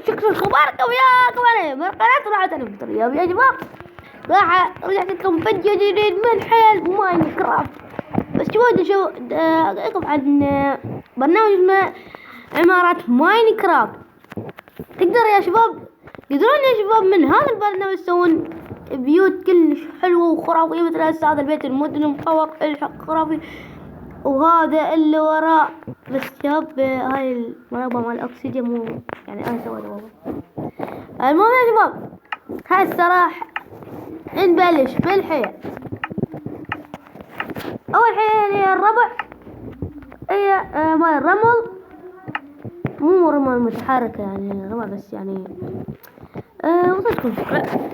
شكرا اخباركم يا كمان من قناة راحة الفطر يا شباب. رجعت لكم فيديو جديد من حيل ماينكرافت. بس شو اقف عن برنامج اسمه عمارة ماينكرافت. تقدر يا شباب يقدرون يا شباب من هذا البرنامج يسوون بيوت كلش حلوة وخرافية، مثل هذا البيت المدن مطور خرافي. وهذا اللي وراء بس شباب هاي المربع مال الاكسجين مو يعني انا سويته بابا. المهم يا شباب هاي الصراحة نبلش بالحيل. اول حيل هي الربع، هي مال الرمل، مو رمل متحركة يعني ربع بس يعني وصلتكم فكرة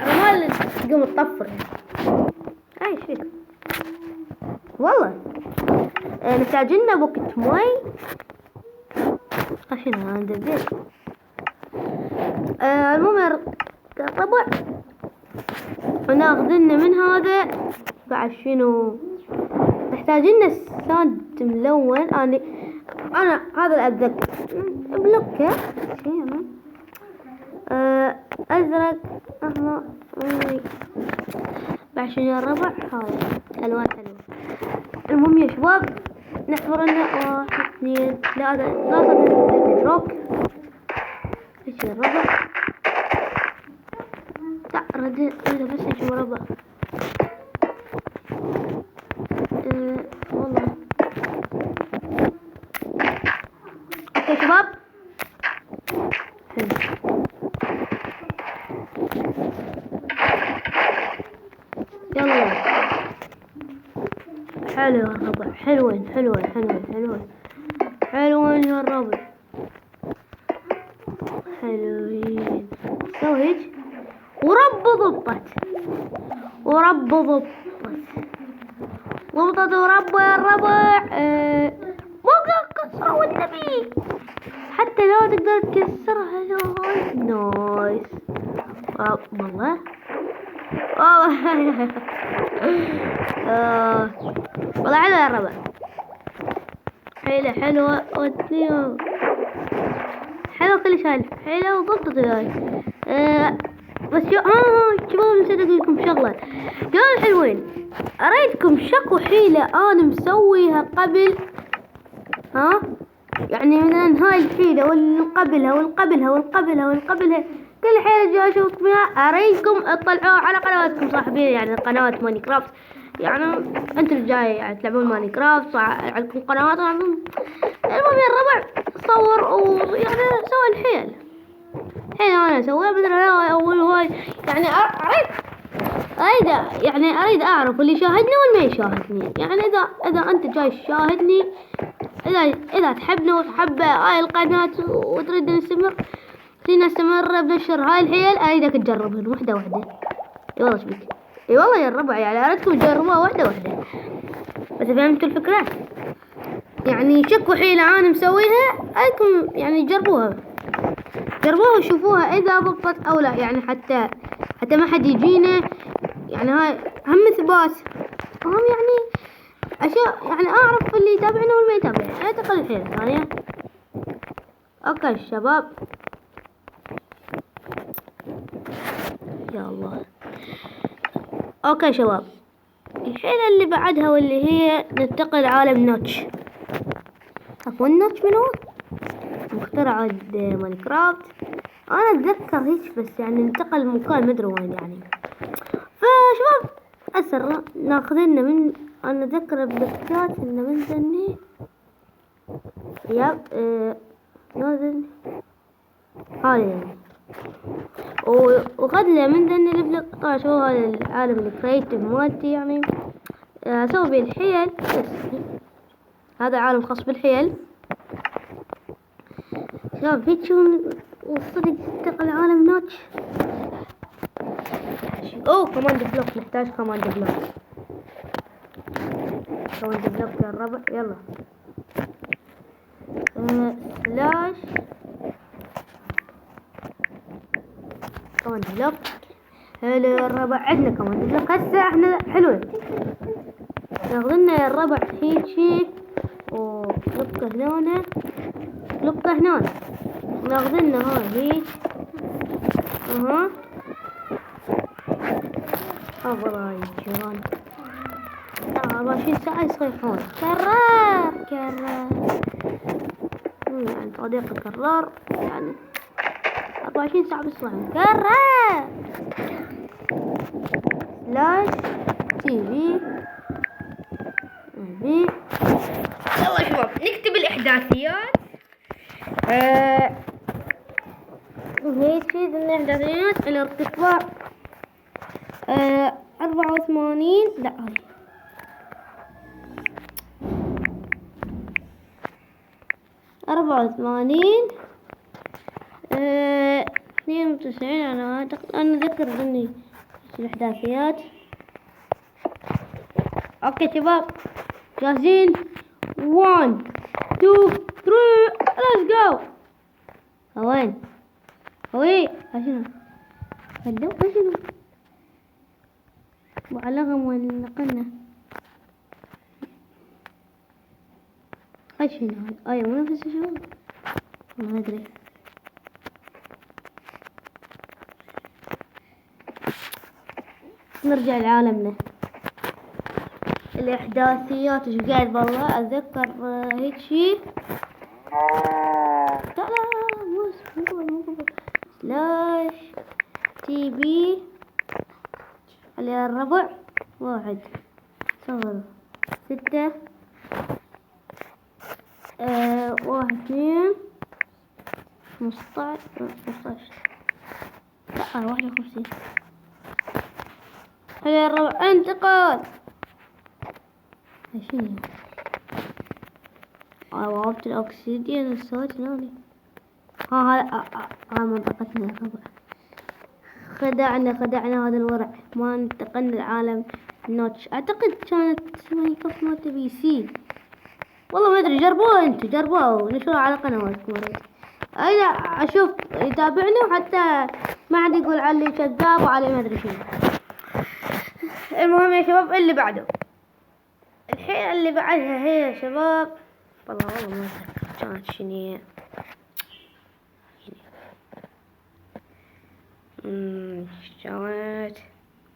رمال تقوم تطفر هاي شيء والله. نحتاج لنا بوكت ماي عشان عند البيت. المهم الربع وناخذ لنا من هذا بعد شنو نحتاج لنا ساند ملون. انا هذا اللي اتذكر بلوكه شيء ازرق احمر بعد شنو الربع هاي الوان حلوه. المهم يا شباب نحفر لنا 1 2 3 نوصل للبيدروك. ايش الربع لا رد بس نشوف ربع والله. اوكي شباب يلا حلو الربع حلوين الربع حلوين. سوي هيك ورب ضبط ورب يا الربع. مو كسره والنبي حتى لو تقدر تكسرها نايس والله. والله حلوة يا الربع حلوة حلوة كل شيء حلوة وضبطت هاي. بس شباب نسيت اقول لكم شغلة يا حلوين. اريدكم شكو حيلة انا مسويها قبل يعني مثلا هاي الحيلة والقبلها كل حيلة جاي اشوفكم اياها. اريدكم تطلعوها على قنواتكم صاحبين يعني قنوات ماينكرافت. يعني انتم الجاي يعني تلعبون ماينكرافت عندكم قنوات. المهم يا الربع صور ويعني سوي الحيل انا اسويها مثلا اول هاي يعني اريد اعرف اللي يشاهدني واللي ما يشاهدني. يعني اذا انت جاي تشاهدني اذا تحبني وتحب هاي القناة وتريد نستمر بنشر هاي الحيل اريدك تجربهن واحدة. اي والله شبيك اي والله يا الربع يعني اريدكم تجربوها واحدة. بس فهمتوا الفكرة؟ يعني شكوا حيلة انا مسويها اريدكم يعني جربوها وشوفوها اذا ضبطت او لا. يعني حتى ما حد يجينا يعني هاي هم ثبات هم يعني اشياء يعني اعرف اللي يتابعنا واللي ما يتابعنا. اعتقد الحيلة الثانية. اوكي الشباب يا الله. اوكي شباب الحيلة اللي بعدها واللي هي ننتقل عالم نوتش. نوتش من هو مخترع ماينكرافت انا اتذكر هيك بس يعني انتقل مكان مدري وين يعني. فشباب اسر ناخذ لنا من انا اتذكر بلوكات انه من ذني ياب نازل هاي وخذ له من ذني البلوك. طبعا شو هذا العالم الكرياتيف مالتي يعني اسوي بيه الحيل. بس هذا عالم خاص بالحيل شباب. هيك وصدق تنتقل عالم نوتش. كوماند بلوك نحتاج كوماند بلوك يا الربع. يلا سلاش كوماند بلوك. حلو يا الربع عندنا كوماند بلوك. هسه احنا حلوين ناخذ لنا يا الربع هيجي ولقه هنا ناخذ لنا هاي هيك. اها هاي الجيران 24 ساعة يصيحون كرار كرار، يعني صديق كرار، يعني 24 ساعة بيصيحون كرار. سلاش تي في. يلا شباب نكتب الإحداثيات. هيك في ضمن الإحداثيات الارتفاع 84. لا هاي 84 92. أنا أذكر ضمني الإحداثيات. أوكي شباب جاهزين؟ 1 2 3 let's go. وين هوي شنو هلو شنو وعلقهم وين نقلنا شنو هاي مو نفس الشغل ما ادري. نرجع لعالمنا الإحداثيات. ايش قاعد والله أتذكر هيك شي. لا مو سلاش تي بي على الربع 1 0 6 1 2 15 لا 51 على الربع انتقال. شنو وابت الاكسجين الصوت لوني. ها منطقتنا الربع. خدعنا هذا الورع. ما انتقلنا العالم نوتش. اعتقد كانت اسمها كف نوت بي سي. والله ما ادري. جربوها انتو جربوها نشروها على قنواتكم. انا اشوف يتابعنا وحتى ما حد يقول علي كذاب وعلي ما ادري شنو. المهم يا شباب اللي بعده الحين اللي بعدها هي يا شباب. والله ما اتذكر كانت شنو. كانت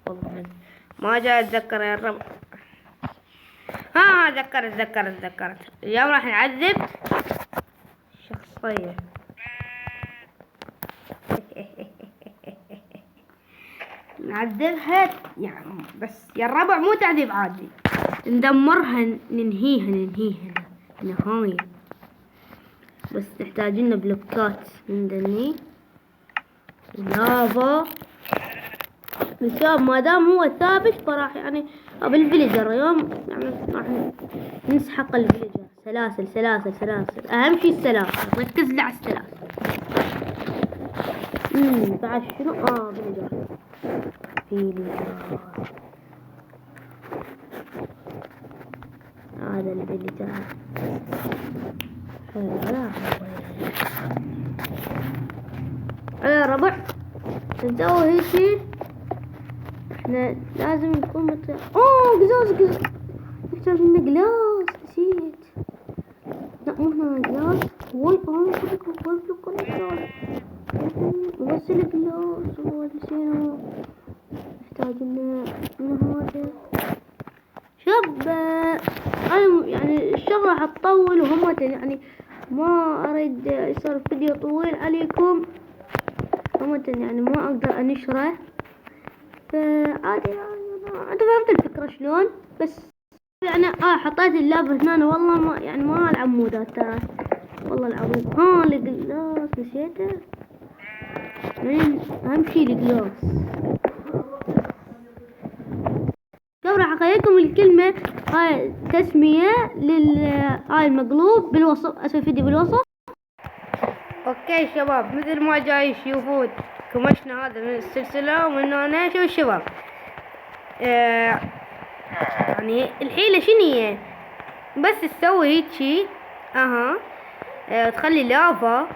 والله ما جاي اتذكر يا رب. ذكرت اليوم راح نعذب شخصية. نعذبها يعني بس يا الربع مو تعذيب عادي. ندمرها ننهيها نهاية. بس نحتاج لنا بلوكات من دني لافا. بسبب ما دام هو ثابت فراح يعني بالفيليجر اليوم يعني راح نسحق الفيليجر. سلاسل اهم شي السلاسل. ركز لي على السلاسل. بعد شنو فيليجر. هذا الفيليجر على ربع نسوي هيك. احنا لازم نكون قزاز نحتاج لنا قلاص. نسيت. لا مو هنا قلاص. وين نغسل قلاص. نسينا نحتاج لنا هذا. شوف انا يعني الشغلة راح تطول وهم يعني ما اريد يصير فيديو طويل عليكم. هم يعني ما اقدر انشره. فعادي يعني فهمت الفكرة شلون. بس يعني حطيت اللعبة هنا والله ما يعني ما العب مودات ترى والله العظيم. القلاص نسيته. اهم شي القلاص. راح اخليكم الكلمة هاي تسمية هاي المقلوب بالوصف. اسوي فيديو بالوصف. اوكي شباب مثل ما جاي تشوفون كمشنا هذا من السلسلة ومن هنا. شوف الشباب يعني الحيلة شنو هي؟ بس تسوي هيجي تخلي لافا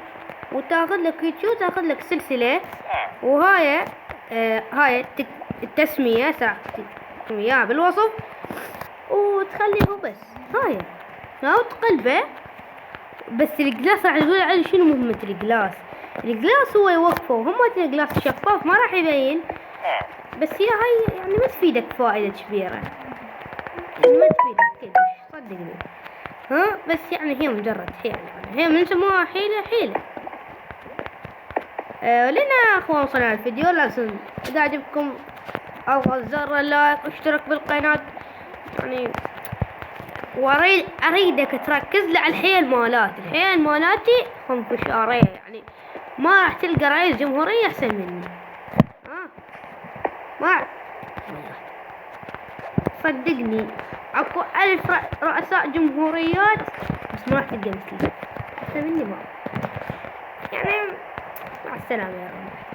وتاخذ لك هيجي وتاخذ لك سلسلة. وهاي هاي التسمية اياها بالوصف وتخليه بس. هاي لو تقلبه بس الجلاس راح يقول عليه شنو مهمة الجلاس. الجلاس هو يوقفه، ومهمة الجلاس شفاف ما راح يبين، بس هي هاي يعني ما تفيدك فائدة كبيرة، يعني ما تفيدك كلش صدقني. ها بس يعني هي مجرد حيلة، يعني هي من سموها حيلة. لنا اخوان وصلنا الفيديو، لازم اذا عجبكم اضغط زر اللايك واشترك بالقناة يعني، اريدك تركز لي على الحيل مالاتي خنفشارية، يعني ما راح تلقى رئيس جمهورية احسن مني. ما صدقني اكو 1000 رؤساء جمهوريات بس ما راح تلقى مثلي احسن مني، ما يعني. مع السلامة يا رب.